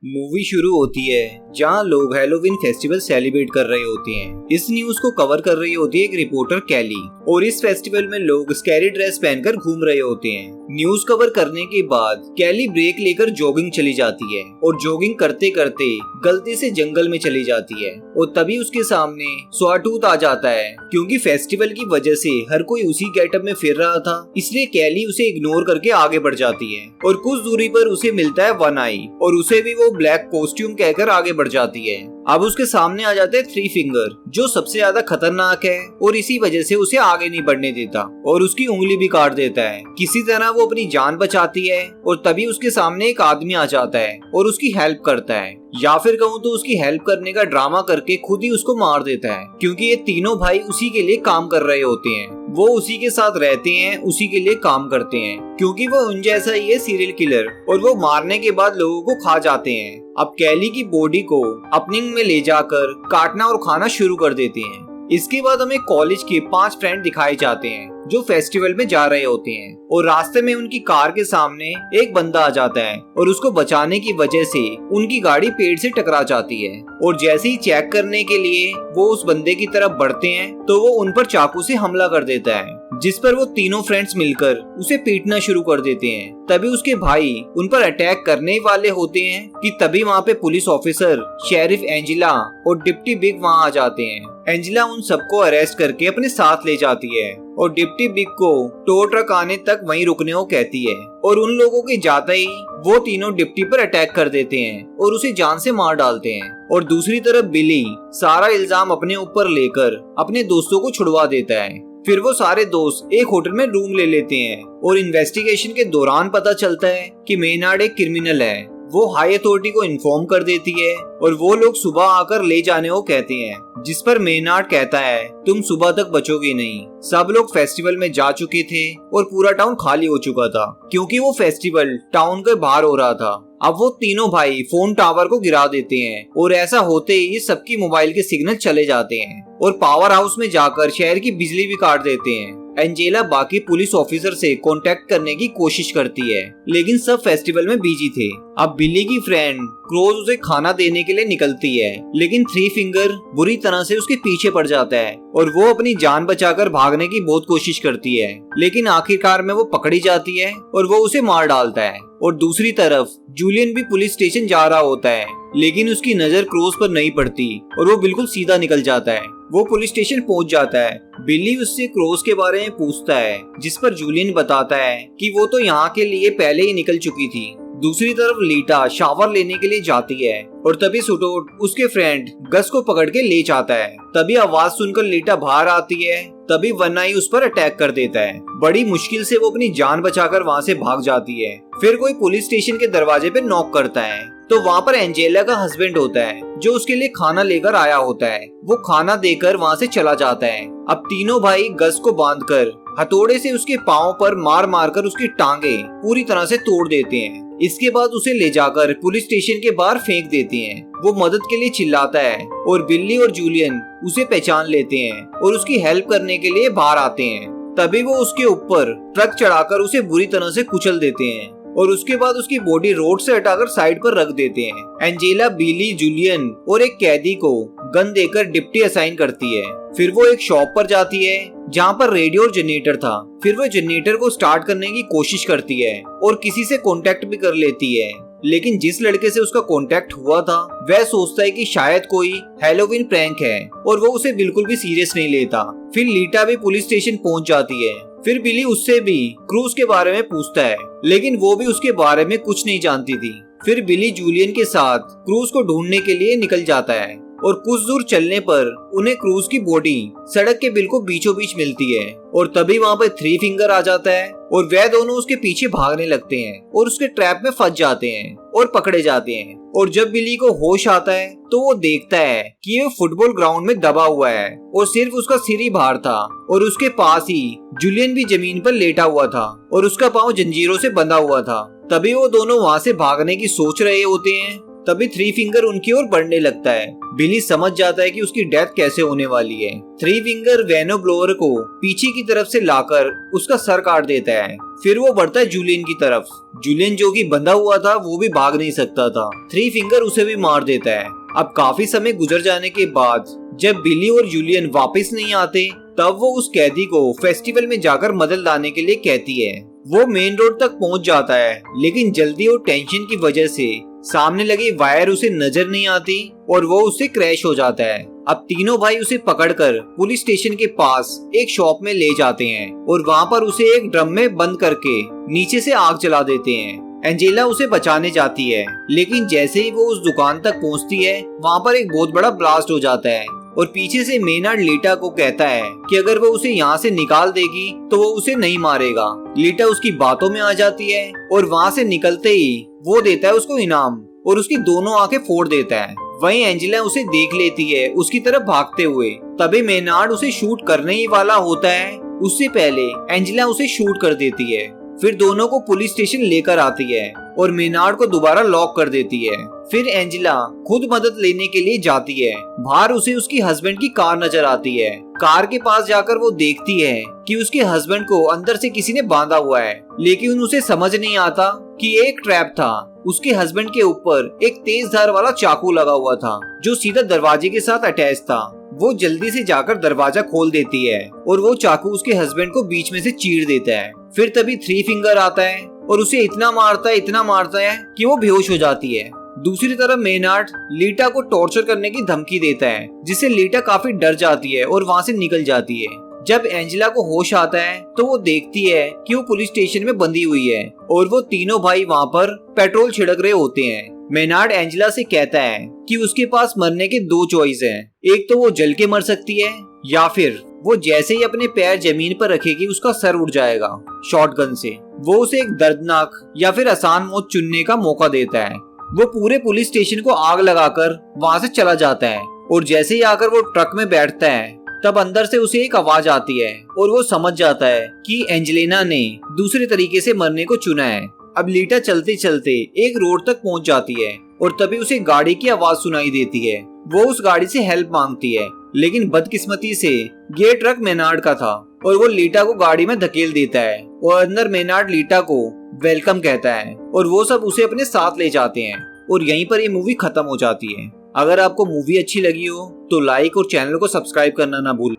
Movie शुरू होती है जहां लोग हैलोवीन फेस्टिवल सेलिब्रेट कर रहे होते हैं। इस न्यूज को कवर कर रही होती है एक रिपोर्टर कैली और इस फेस्टिवल में लोग स्कैरी ड्रेस पहनकर घूम रहे होते हैं। न्यूज कवर करने के बाद कैली ब्रेक लेकर जॉगिंग चली जाती है और जॉगिंग करते करते गलती से जंगल में चली जाती है और तभी उसके सामने स्वाटूथ आ जाता है। क्योंकि फेस्टिवल की वजह से हर कोई उसी गेटअप में फिर रहा था, इसलिए कैली उसे इग्नोर करके आगे बढ़ जाती है और कुछ दूरी पर उसे मिलता है वन आई और उसे भी वो ब्लैक कॉस्ट्यूम कहकर आगे बढ़ जाती है। अब उसके सामने आ जाते हैं थ्री फिंगर, जो सबसे ज्यादा खतरनाक है और इसी वजह से उसे आगे नहीं बढ़ने देता और उसकी उंगली भी काट देता है। किसी तरह वो अपनी जान बचाती है और तभी उसके सामने एक आदमी आ जाता है और उसकी हेल्प करता है, या फिर कहूँ तो उसकी हेल्प करने का ड्रामा करके खुद ही उसको मार देता है। क्योंकि ये तीनों भाई उसी के लिए काम कर रहे होते हैं, वो उसी के साथ रहते हैं, उसी के लिए काम करते हैं, क्योंकि वो उन जैसा ही है सीरियल किलर और वो मारने के बाद लोगों को खा जाते हैं। अब कैली की बॉडी को अपनिंग में ले जाकर काटना और खाना शुरू कर देते हैं। इसके बाद हमें कॉलेज के 5 फ्रेंड दिखाए जाते हैं जो फेस्टिवल में जा रहे होते हैं और रास्ते में उनकी कार के सामने एक बंदा आ जाता है और उसको बचाने की वजह से उनकी गाड़ी पेड़ से टकरा जाती है और जैसे ही चेक करने के लिए वो उस बंदे की तरफ बढ़ते हैं तो वो उन पर चाकू से हमला कर देता है, जिस पर वो तीनों फ्रेंड्स मिलकर उसे पीटना शुरू कर देते हैं। तभी उसके भाई उन पर अटैक करने वाले होते हैं कि तभी वहाँ पे पुलिस ऑफिसर, शेरिफ एंजेला और डिप्टी बिग वहाँ आ जाते हैं। एंजेला उन सबको अरेस्ट करके अपने साथ ले जाती है और डिप्टी बिग को टो ट्रक आने तक वहीं रुकने को कहती है और उन लोगों के जाते ही वो तीनों डिप्टी पर अटैक कर देते हैं और उसे जान से मार डालते हैं। और दूसरी तरफ बिली सारा इल्जाम अपने ऊपर लेकर अपने दोस्तों को छुड़वा देता है। फिर वो सारे दोस्त एक होटल में रूम ले लेते हैं और इन्वेस्टिगेशन के दौरान पता चलता है कि मेनार्ड एक क्रिमिनल है। वो हाई अथॉरिटी को इन्फॉर्म कर देती है और वो लोग सुबह आकर ले जाने को कहते हैं, जिस पर मेनार्ड कहता है तुम सुबह तक बचोगे नहीं। सब लोग फेस्टिवल में जा चुके थे और पूरा टाउन खाली हो चुका था क्योंकि वो फेस्टिवल टाउन के बाहर हो रहा था। अब वो तीनों भाई फोन टावर को गिरा देते हैं और ऐसा होते ही सबकी मोबाइल के सिग्नल चले जाते हैं और पावर हाउस में जाकर शहर की बिजली भी काट देते हैं। एंजेला बाकी पुलिस ऑफिसर से कांटेक्ट करने की कोशिश करती है, लेकिन सब फेस्टिवल में बिजी थे। अब बिली की फ्रेंड क्रोज उसे खाना देने के लिए निकलती है, लेकिन थ्री फिंगर बुरी तरह से उसके पीछे पड़ जाता है और वो अपनी जान बचाकर भागने की बहुत कोशिश करती है, लेकिन आखिरकार में वो पकड़ी जाती है और वो उसे मार डालता है। और दूसरी तरफ जूलियन भी पुलिस स्टेशन जा रहा होता है, लेकिन उसकी नजर क्रोज पर नहीं पड़ती और वो बिल्कुल सीधा निकल जाता है। वो पुलिस स्टेशन पहुंच जाता है। बिली उससे क्रोज के बारे में पूछता है, जिस पर जूलियन बताता है कि वो तो यहाँ के लिए पहले ही निकल चुकी थी। दूसरी तरफ लीटा शावर लेने के लिए जाती है और तभी सुटोट उसके फ्रेंड गस को पकड़ के ले जाता है। तभी आवाज सुनकर लीटा बाहर आती है, तभी वन आई उस पर अटैक कर देता है। बड़ी मुश्किल से वो अपनी जान बचाकर वहाँ से भाग जाती है। फिर कोई पुलिस स्टेशन के दरवाजे पे नॉक करता है तो वहाँ पर एंजेला का हस्बैंड होता है जो उसके लिए खाना लेकर आया होता है। वो खाना देकर वहाँ से चला जाता है। अब तीनों भाई गस को बांधकर हथौड़े से उसके पाँव पर मार मार कर उसकी टांगे पूरी तरह से तोड़ देते हैं। इसके बाद उसे ले जाकर पुलिस स्टेशन के बाहर फेंक देते हैं। वो मदद के लिए चिल्लाता है और बिल्ली और जूलियन उसे पहचान लेते हैं और उसकी हेल्प करने के लिए बाहर आते हैं। तभी वो उसके ऊपर ट्रक चढ़ाकर उसे बुरी तरह से कुचल देते हैं और उसके बाद उसकी बॉडी रोड से हटाकर साइड पर रख देते हैं। एंजेला बिली, जूलियन और एक कैदी को गन देकर डिप्टी असाइन करती है। फिर वो एक शॉप पर जाती है जहाँ पर रेडियो और जनरेटर था। फिर वो जनरेटर को स्टार्ट करने की कोशिश करती है और किसी से कांटेक्ट भी कर लेती है, लेकिन जिस लड़के से उसका कांटेक्ट हुआ था वह सोचता है कि शायद कोई हैलोवीन प्रैंक है और वो उसे बिल्कुल भी सीरियस नहीं लेता। फिर लीटा भी पुलिस स्टेशन पहुंच जाती है। फिर बिली उससे भी क्रूज के बारे में पूछता है, लेकिन वो भी उसके बारे में कुछ नहीं जानती थी। फिर बिली जूलियन के साथ क्रूज को ढूंढने के लिए निकल जाता है और कुछ दूर चलने पर उन्हें क्रूज की बॉडी सड़क के बिल्कुल बीचों बीच मिलती है और तभी वहाँ पर थ्री फिंगर आ जाता है और वह दोनों उसके पीछे भागने लगते हैं और उसके ट्रैप में फंस जाते हैं और पकड़े जाते हैं। और जब बिली को होश आता है तो वो देखता है कि वो फुटबॉल ग्राउंड में दबा हुआ है और सिर्फ उसका सिर ही बाहर था और उसके पास ही जूलियन भी जमीन पर लेटा हुआ था और उसका पाँव जंजीरों से बंधा हुआ था। तभी वो दोनों वहाँ से भागने की सोच रहे होते हैं, तभी थ्री फिंगर उनकी ओर बढ़ने लगता है। बिली समझ जाता है कि उसकी डेथ कैसे होने वाली है। थ्री फिंगर वेनो ब्लोअर को पीछे की तरफ से लाकर उसका सर काट देता है। फिर वो बढ़ता है जूलियन की तरफ। जूलियन जो कि बंधा हुआ था वो भी भाग नहीं सकता था। थ्री फिंगर उसे भी मार देता है। अब काफी समय गुजर जाने के बाद जब बिली और जूलियन वापस नहीं आते, तब वो उस कैदी को फेस्टिवल में जाकर मदद लाने के लिए कहती है। वो मेन रोड तक पहुंच जाता है, लेकिन जल्दी और टेंशन की वजह से सामने लगी वायर उसे नजर नहीं आती और वो उससे क्रैश हो जाता है। अब तीनों भाई उसे पकड़कर पुलिस स्टेशन के पास एक शॉप में ले जाते हैं और वहाँ पर उसे एक ड्रम में बंद करके नीचे से आग जला देते हैं। एंजेला उसे बचाने जाती है, लेकिन जैसे ही वो उस दुकान तक पहुँचती है, वहाँ पर एक बहुत बड़ा ब्लास्ट हो जाता है और पीछे से मेनार्ड लीटा को कहता है कि अगर वो उसे यहाँ से निकाल देगी तो वो उसे नहीं मारेगा। लीटा उसकी बातों में आ जाती है और वहाँ से निकलते ही वो देता है उसको इनाम और उसकी दोनों आंखें फोड़ देता है। वहीं एंजेला उसे देख लेती है उसकी तरफ भागते हुए। तभी मेनार्ड उसे शूट करने ही वाला होता है, उससे पहले एंजेला उसे शूट कर देती है। फिर दोनों को पुलिस स्टेशन लेकर आती है और मेनार्ड को दोबारा लॉक कर देती है। फिर एंजेला खुद मदद लेने के लिए जाती है। बाहर उसे उसकी हस्बैंड की कार नजर आती है। कार के पास जाकर वो देखती है कि उसके हस्बैंड को अंदर से किसी ने बांधा हुआ है, लेकिन उसे समझ नहीं आता कि ये एक ट्रैप था। उसके हस्बैंड के ऊपर एक तेज धार वाला चाकू लगा हुआ था जो सीधा दरवाजे के साथ अटैच था। वो जल्दी से जाकर दरवाजा खोल देती है और वो चाकू उसके हस्बैंड को बीच में से चीर देता है। फिर तभी थ्री फिंगर आता है और उसे इतना मारता है कि वो बेहोश हो जाती है। दूसरी तरफ मेनार्ड लीटा को टॉर्चर करने की धमकी देता है, जिससे लीटा काफी डर जाती है और वहाँ से निकल जाती है। जब एंजेला को होश आता है तो वो देखती है कि वो पुलिस स्टेशन में बंधी हुई है और वो तीनों भाई वहाँ पर पेट्रोल छिड़क रहे होते हैं। मेनार्ड एंजेला से कहता है कि उसके पास मरने के दो चॉइस हैं, एक तो वो जल के मर सकती है या फिर वो जैसे ही अपने पैर जमीन पर रखेगी उसका सर उड़ जाएगा शॉटगन से। वो उसे एक दर्दनाक या फिर आसान मौत चुनने का मौका देता है। वो पूरे पुलिस स्टेशन को आग लगाकर वहाँ से चला जाता है और जैसे ही आकर वो ट्रक में बैठता है, तब अंदर से उसे एक आवाज आती है और वो समझ जाता है कि एंजेलिना ने दूसरे तरीके से मरने को चुना है। अब लीटा चलते चलते एक रोड तक पहुंच जाती है और तभी उसे गाड़ी की आवाज सुनाई देती है। वो उस गाड़ी से हेल्प मांगती है, लेकिन बदकिस्मती से ये ट्रक मेनार्ड का था और वो लीटा को गाड़ी में धकेल देता है और अंदर मेनार्ड लीटा को वेलकम कहता है और वो सब उसे अपने साथ ले जाते हैं और यहीं पर ये मूवी खत्म हो जाती है। अगर आपको मूवी अच्छी लगी हो तो लाइक और चैनल को सब्सक्राइब करना ना भूलें।